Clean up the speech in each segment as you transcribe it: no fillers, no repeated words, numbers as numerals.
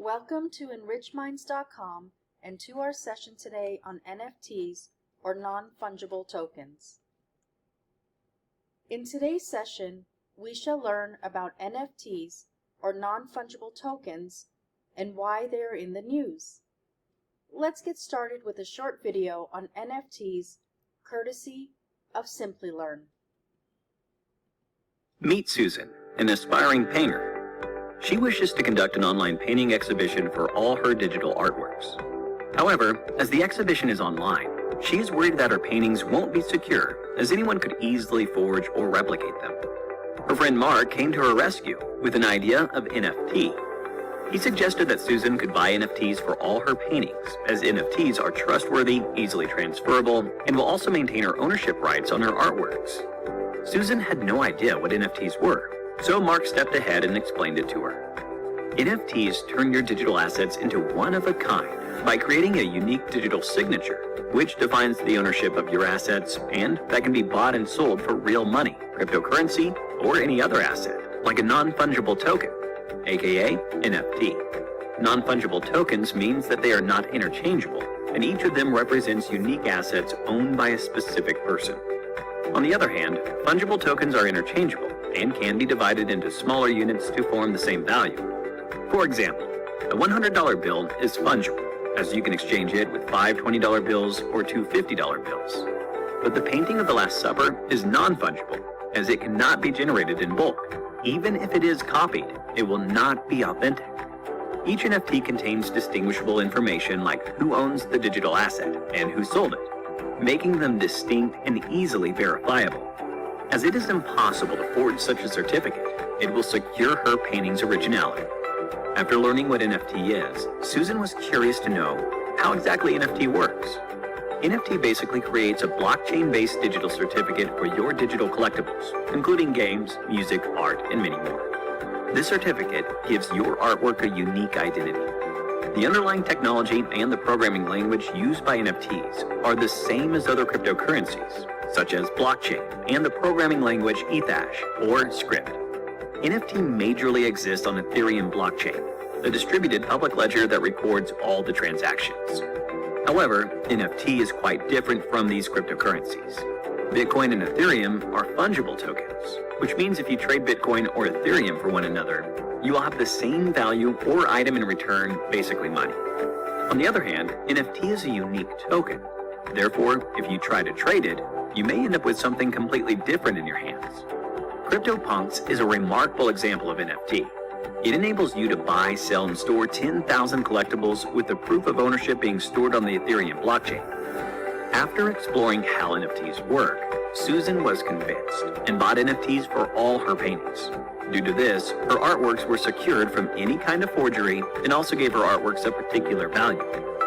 Welcome to enrichminds.com and to our session today on NFTs, or non-fungible tokens. In today's session, we shall learn about NFTs, or non-fungible tokens, and why they are in the news. Let's get started with a short video on NFTs, courtesy of SimplyLearn. Meet Susan, an aspiring painter. She wishes to conduct an online painting exhibition for all her digital artworks. However, as the exhibition is online, she is worried that her paintings won't be secure, as anyone could easily forge or replicate them. Her friend Mark came to her rescue with an idea of NFT. He suggested that Susan could buy NFTs for all her paintings, as NFTs are trustworthy, easily transferable, and will also maintain her ownership rights on her artworks. Susan had no idea what NFTs were, so Mark stepped ahead and explained it to her. NFTs turn your digital assets into one of a kind by creating a unique digital signature, which defines the ownership of your assets and that can be bought and sold for real money, cryptocurrency, or any other asset, like a non-fungible token, aka NFT. Non-fungible tokens means that they are not interchangeable, and each of them represents unique assets owned by a specific person. On the other hand, fungible tokens are interchangeable and can be divided into smaller units to form the same value. For example, a $100 bill is fungible, as you can exchange it with 5 $20 bills or 2 $50 bills. But the painting of the Last Supper is non-fungible, as it cannot be generated in bulk. Even if it is copied, it will not be authentic. Each NFT contains distinguishable information like who owns the digital asset and who sold it, making them distinct and easily verifiable. As it is impossible to forge such a certificate, it will secure her painting's originality. After learning what NFT is, Susan was curious to know how exactly NFT works. NFT basically creates a blockchain-based digital certificate for your digital collectibles, including games, music, art, and many more. This certificate gives your artwork a unique identity. The underlying technology and the programming language used by NFTs are the same as other cryptocurrencies, such as blockchain and the programming language Ethash or Script. NFT majorly exists on Ethereum blockchain, a distributed public ledger that records all the transactions. However, NFT is quite different from these cryptocurrencies. Bitcoin and Ethereum are fungible tokens, which means if you trade Bitcoin or Ethereum for one another, you will have the same value or item in return, basically money. On the other hand, NFT is a unique token. Therefore, if you try to trade it, you may end up with something completely different in your hands. CryptoPunks is a remarkable example of NFT. It enables you to buy, sell, and store 10,000 collectibles with the proof of ownership being stored on the Ethereum blockchain. After exploring how NFTs work, Susan was convinced and bought NFTs for all her paintings. Due to this, her artworks were secured from any kind of forgery and also gave her artworks a particular value.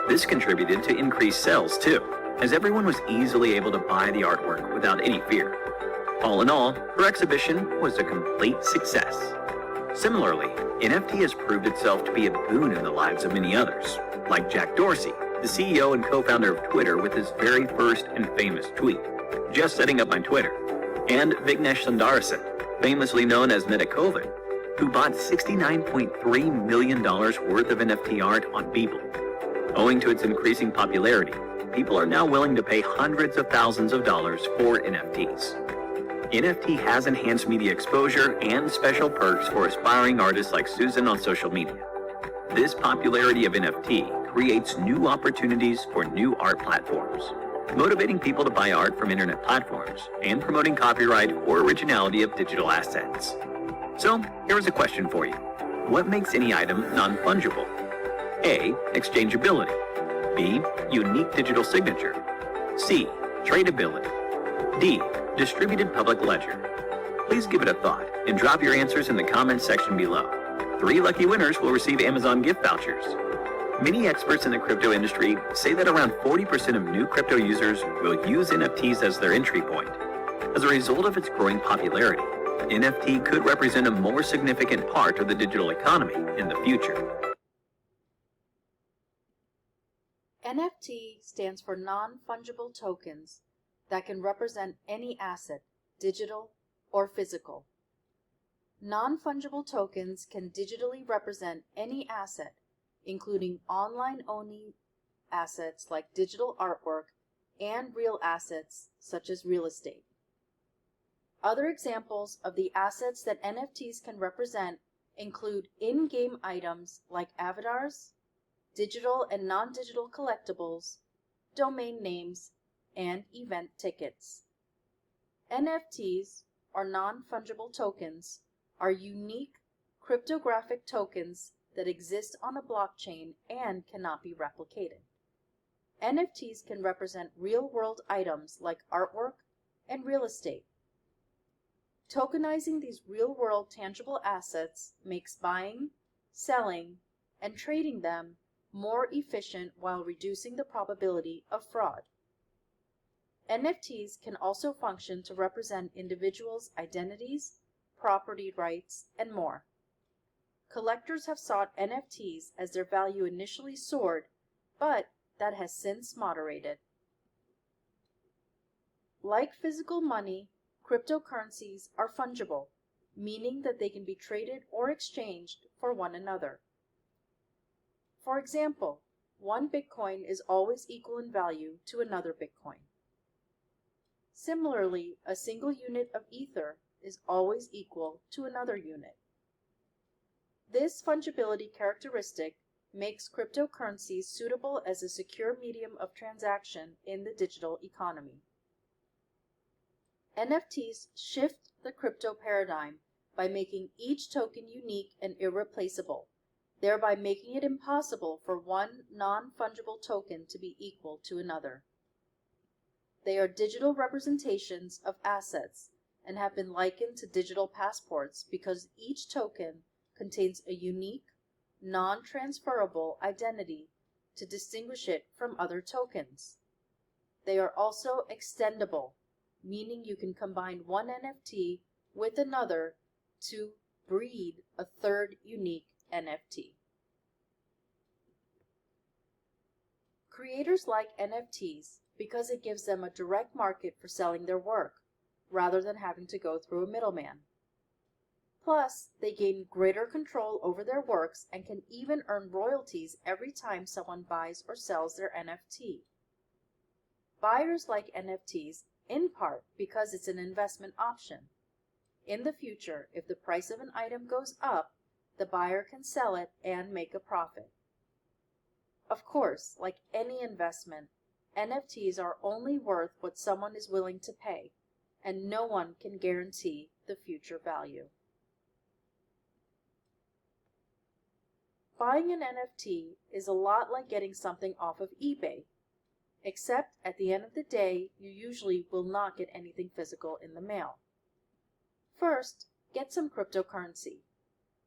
This contributed to increased sales too, as everyone was easily able to buy the artwork without any fear. All in all, her exhibition was a complete success. Similarly, NFT has proved itself to be a boon in the lives of many others, like Jack Dorsey, the CEO and co-founder of Twitter with his very first and famous tweet, "Just setting up my Twitter," and Vignesh Sundarasan, famously known as Metakovan, who bought $69.3 million worth of NFT art on Beeple. Owing to its increasing popularity, people are now willing to pay hundreds of thousands of dollars for NFTs. NFT has enhanced media exposure and special perks for aspiring artists like Susan on social media. This popularity of NFT creates new opportunities for new art platforms, motivating people to buy art from internet platforms and promoting copyright or originality of digital assets. So, here is a question for you. What makes any item non-fungible? A. Exchangeability. B. Unique digital signature. C. Tradability. D. Distributed public ledger. Please give it a thought and drop your answers in the comments section below. 3 lucky winners will receive Amazon gift vouchers. Many experts in the crypto industry say that around 40% of new crypto users will use NFTs as their entry point. As a result of its growing popularity, NFT could represent a more significant part of the digital economy in the future. NFT stands for non-fungible tokens that can represent any asset, digital or physical. Non-fungible tokens can digitally represent any asset, including online-only assets like digital artwork and real assets such as real estate. Other examples of the assets that NFTs can represent include in-game items like avatars, digital and non-digital collectibles, domain names, and event tickets. NFTs, or non-fungible tokens, are unique cryptographic tokens that exist on a blockchain and cannot be replicated. NFTs can represent real-world items like artwork and real estate. Tokenizing these real-world tangible assets makes buying, selling, and trading them more efficient while reducing the probability of fraud. NFTs can also function to represent individuals' identities, property rights, and more. Collectors have sought NFTs as their value initially soared, but that has since moderated. Like physical money, cryptocurrencies are fungible, meaning that they can be traded or exchanged for one another. For example, one Bitcoin is always equal in value to another Bitcoin. Similarly, a single unit of Ether is always equal to another unit. This fungibility characteristic makes cryptocurrencies suitable as a secure medium of transaction in the digital economy. NFTs shift the crypto paradigm by making each token unique and irreplaceable, thereby making it impossible for one non-fungible token to be equal to another. They are digital representations of assets and have been likened to digital passports because each token contains a unique, non-transferable identity to distinguish it from other tokens. They are also extendable, meaning you can combine one NFT with another to breed a third unique NFT. Creators like NFTs because it gives them a direct market for selling their work, rather than having to go through a middleman. Plus, they gain greater control over their works and can even earn royalties every time someone buys or sells their NFT. Buyers like NFTs in part because it's an investment option. In the future, if the price of an item goes up, the buyer can sell it and make a profit. Of course, like any investment, NFTs are only worth what someone is willing to pay, and no one can guarantee the future value. Buying an NFT is a lot like getting something off of eBay, except at the end of the day, you usually will not get anything physical in the mail. First, get some cryptocurrency.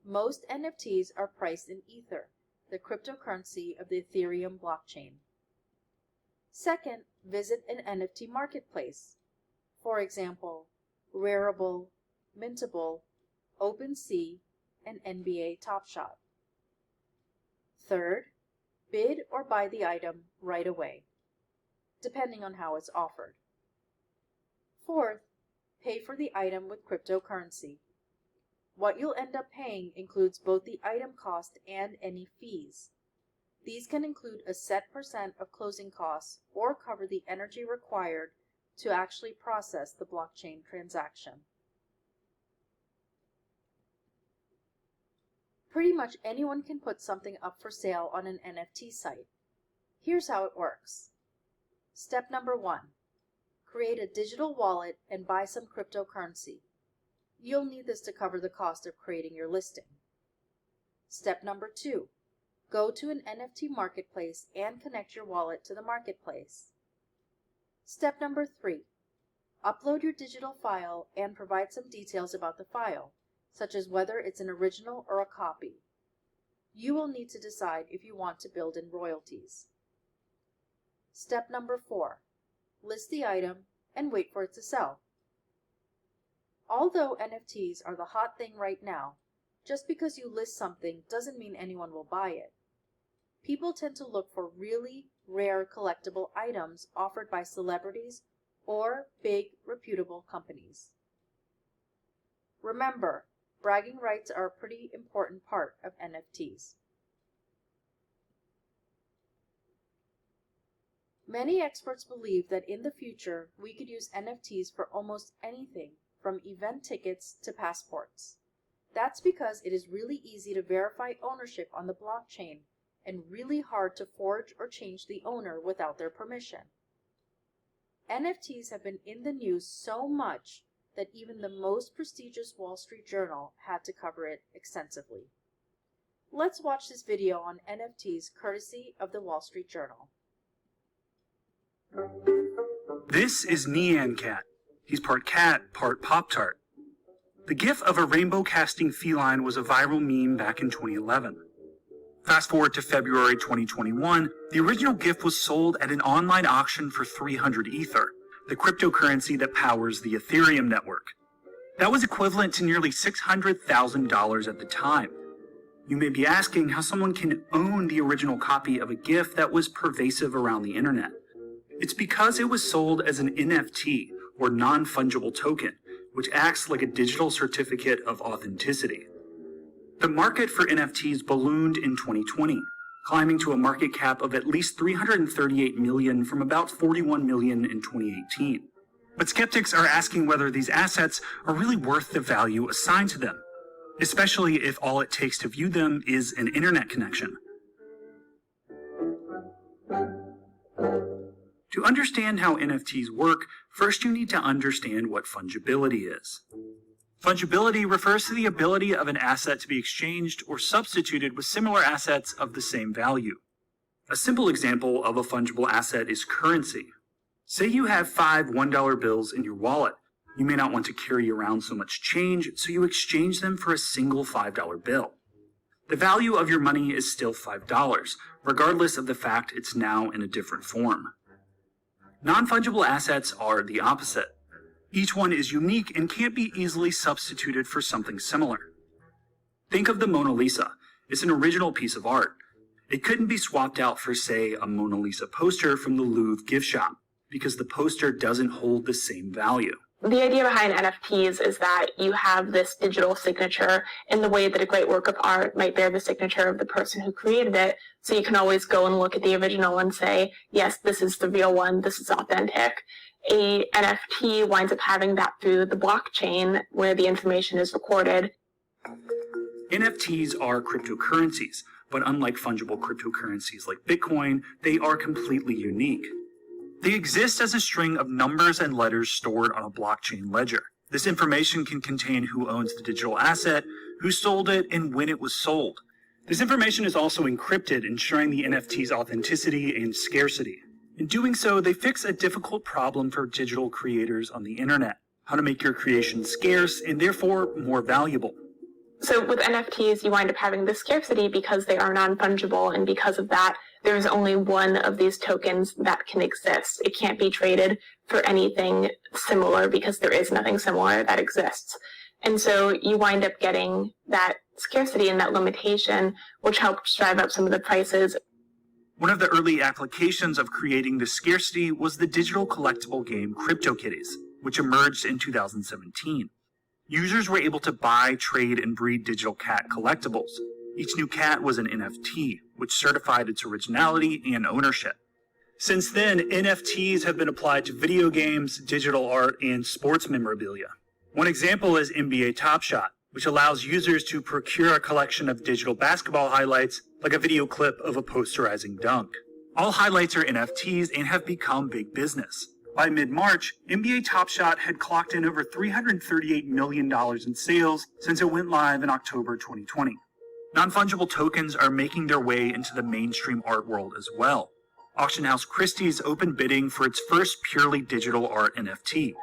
Most NFTs are priced in Ether, the cryptocurrency of the Ethereum blockchain. Second, visit an NFT marketplace. For example, Rarible, Mintable, OpenSea, and NBA Top Shot. Third, bid or buy the item right away, depending on how it's offered. Fourth, pay for the item with cryptocurrency. What you'll end up paying includes both the item cost and any fees. These can include a set % of closing costs or cover the energy required to actually process the blockchain transaction. Pretty much anyone can put something up for sale on an NFT site. Here's how it works. Step number 1. Create a digital wallet and buy some cryptocurrency. You'll need this to cover the cost of creating your listing. Step number 2. Go to an NFT marketplace and connect your wallet to the marketplace. Step number 3. Upload your digital file and provide some details about the file, such as whether it's an original or a copy. You will need to decide if you want to build in royalties. Step number 4. List the item and wait for it to sell. Although NFTs are the hot thing right now, just because you list something doesn't mean anyone will buy it. People tend to look for really rare collectible items offered by celebrities or big reputable companies. Remember, bragging rights are a pretty important part of NFTs. Many experts believe that in the future, we could use NFTs for almost anything, from event tickets to passports. That's because it is really easy to verify ownership on the blockchain and really hard to forge or change the owner without their permission. NFTs have been in the news so much that even the most prestigious Wall Street Journal had to cover it extensively. Let's watch this video on NFTs courtesy of the Wall Street Journal. This is Nyan Cat. He's part cat, part Pop-Tart. The gif of a rainbow-casting feline was a viral meme back in 2011. Fast forward to February 2021, the original gif was sold at an online auction for 300 Ether, the cryptocurrency that powers the Ethereum network. That was equivalent to nearly $600,000 at the time. You may be asking how someone can own the original copy of a GIF that was pervasive around the internet. It's because it was sold as an NFT, or non-fungible token, which acts like a digital certificate of authenticity. The market for NFTs ballooned in 2020, climbing to a market cap of at least $338 million from about $41 million in 2018. But skeptics are asking whether these assets are really worth the value assigned to them, especially if all it takes to view them is an internet connection. To understand how NFTs work, first you need to understand what fungibility is. Fungibility refers to the ability of an asset to be exchanged or substituted with similar assets of the same value. A simple example of a fungible asset is currency. Say you have 5 $1 bills in your wallet. You may not want to carry around so much change, so you exchange them for a single $5 bill. The value of your money is still $5, regardless of the fact it's now in a different form. Non-fungible assets are the opposite. Each one is unique and can't be easily substituted for something similar. Think of the Mona Lisa. It's an original piece of art. It couldn't be swapped out for, say, a Mona Lisa poster from the Louvre gift shop, because the poster doesn't hold the same value. The idea behind NFTs is that you have this digital signature in the way that a great work of art might bear the signature of the person who created it. So you can always go and look at the original and say, yes, this is the real one, this is authentic. A NFT winds up having that through the blockchain where the information is recorded. NFTs are cryptocurrencies, but unlike fungible cryptocurrencies like Bitcoin, they are completely unique. They exist as a string of numbers and letters stored on a blockchain ledger. This information can contain who owns the digital asset, who sold it, and when it was sold. This information is also encrypted, ensuring the NFT's authenticity and scarcity. In doing so, they fix a difficult problem for digital creators on the internet: how to make your creation scarce and therefore more valuable. So with NFTs, you wind up having the scarcity because they are non-fungible, and because of that, there's only one of these tokens that can exist. It can't be traded for anything similar because there is nothing similar that exists. And so you wind up getting that scarcity and that limitation, which helps drive up some of the prices. One of the early applications of creating this scarcity was the digital collectible game CryptoKitties, which emerged in 2017. Users were able to buy, trade, and breed digital cat collectibles. Each new cat was an NFT, which certified its originality and ownership. Since then, NFTs have been applied to video games, digital art, and sports memorabilia. One example is NBA Top Shot, which allows users to procure a collection of digital basketball highlights, like a video clip of a posterizing dunk. All highlights are NFTs and have become big business. By mid-March, NBA Top Shot had clocked in over $338 million in sales since it went live in October 2020. Non-fungible tokens are making their way into the mainstream art world as well. Auction house Christie's opened bidding for its first purely digital art NFT.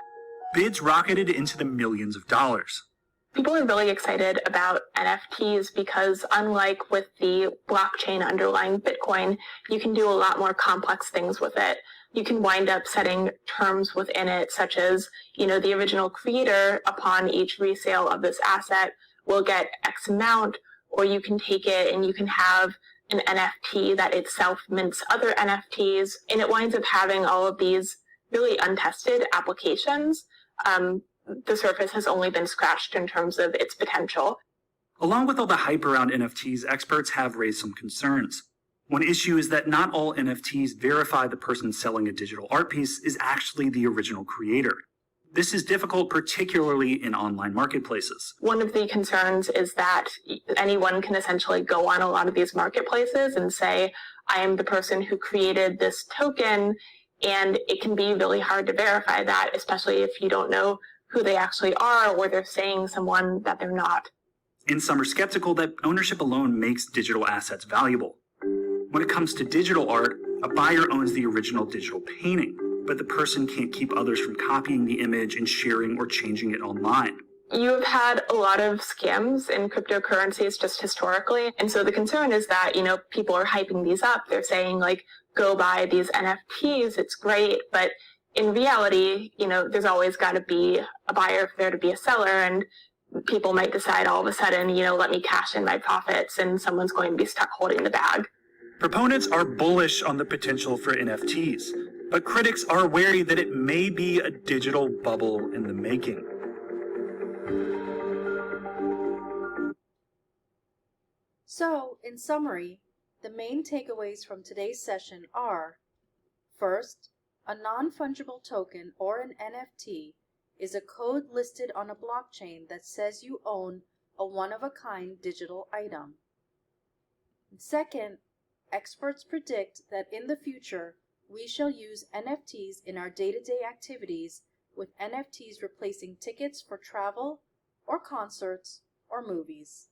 Bids rocketed into the millions of dollars. People are really excited about NFTs because, unlike with the blockchain underlying Bitcoin, you can do a lot more complex things with it. You can wind up setting terms within it, such as, the original creator, upon each resale of this asset, will get X amount, or you can take it and you can have an NFT that itself mints other NFTs, and it winds up having all of these really untested applications. The surface has only been scratched in terms of its potential. Along with all the hype around NFTs, experts have raised some concerns. One issue is that not all NFTs verify the person selling a digital art piece is actually the original creator. This is difficult, particularly in online marketplaces. One of the concerns is that anyone can essentially go on a lot of these marketplaces and say, I am the person who created this token, and it can be really hard to verify that, especially if you don't know who they actually are or they're saying someone that they're not. And some are skeptical that ownership alone makes digital assets valuable. When it comes to digital art, a buyer owns the original digital painting, but the person can't keep others from copying the image and sharing or changing it online. You've had a lot of scams in cryptocurrencies just historically. And so the concern is that, people are hyping these up. They're saying like, go buy these NFTs. It's great. But in reality, there's always got to be a buyer for there to be a seller. And people might decide all of a sudden, let me cash in my profits, and someone's going to be stuck holding the bag. Proponents are bullish on the potential for NFTs, but critics are wary that it may be a digital bubble in the making. So, in summary, the main takeaways from today's session are: first, a non-fungible token or an NFT is a code listed on a blockchain that says you own a one-of-a-kind digital item. Second, experts predict that in the future, we shall use NFTs in our day-to-day activities, with NFTs replacing tickets for travel or concerts or movies.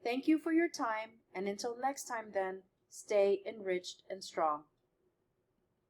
Thank you for your time, and until next time then, stay enriched and strong.